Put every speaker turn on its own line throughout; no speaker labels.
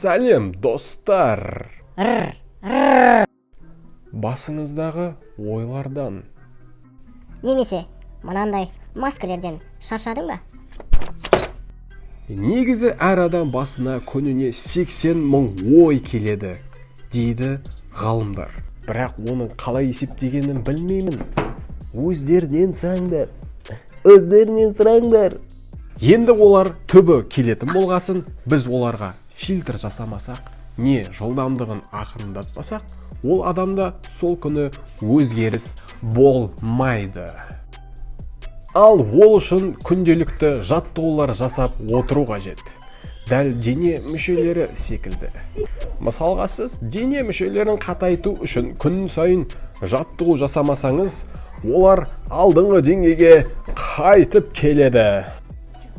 Сәлем, достар. Басыңыздағы ойлардан.
Немесе, мынандай маскалерден шаршадың ба?
Негізі әр адам басына күніне 80 мың ой келеді, дейді ғалымдар. Бірақ оның қалай есептегенін білмеймін. Өздерінен сұраңдар. Енді олар түбі келетін болғасын, біз оларға фильтр жасамасақ, не жылдамдығын ақырындатпасақ, ол адамда сол күні өзгеріс болмайды. Ал ол үшін күнделікті жаттығулар жасап отыру қажет. Дәл дене мүшелері секілді. Мысалға сіз дене мүшелерін қатайту үшін күн сайын жаттығу жасамасаңыз, олар алдыңғы деңгейге қайтып келеді.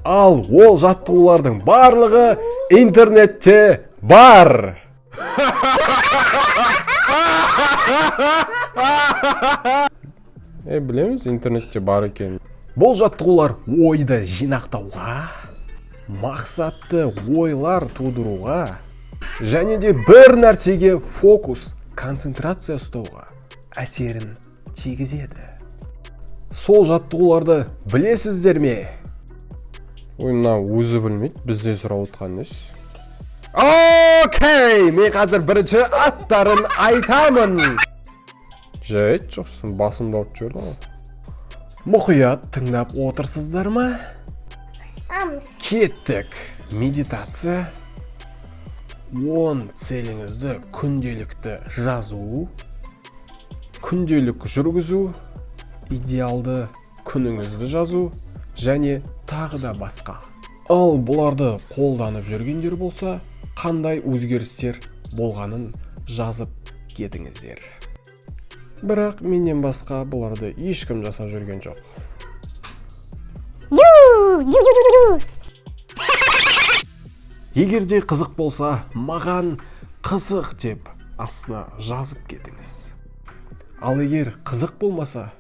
Ал ол жаттығулардың барлығы интернетте бар. Білеміз, интернетте бар екен. Бұл жаттығулар ойды жинақтауға, мақсатты ойлар тудыруға, және де бір нәрсеге фокус, концентрация ұстауға әсерін тигізеді. Сол жаттығуларды білесіздер ме? Ойына өзі білмейді, бізде сұрап отқан неш. Окей, мен қазір бірінші аттарын айтамын. Жайт жоқсын, басымда от жүрді ғой. Мұқият тыңдап отырсыздар ма? Кеттік. Медитация, 10 целіңізді күнделікті жазу, күнделік жүргізу, идеалды күніңізді жазу, және тағы да басқа. Ал бұларды қолданып жүргендер болса, қандай өзгерістер болғанын жазып кетіңіздер. Бірақ менен басқа бұларды ешкім жасап жүрген жоқ. Егерде қызық болса, маған қызық деп астына жазып кетіңіз. Ал егер қызық болмаса,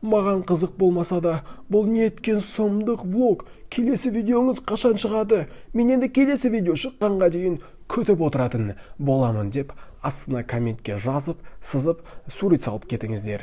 маған қызық болмаса да, бұл неткен сұмдық влог, келесі видеоңыз қашан шығады, мен енді келесі видео шыққанға дейін күтіп отыратын боламын деп астына комментке жазып, сызып, сурет салып кетіңіздер.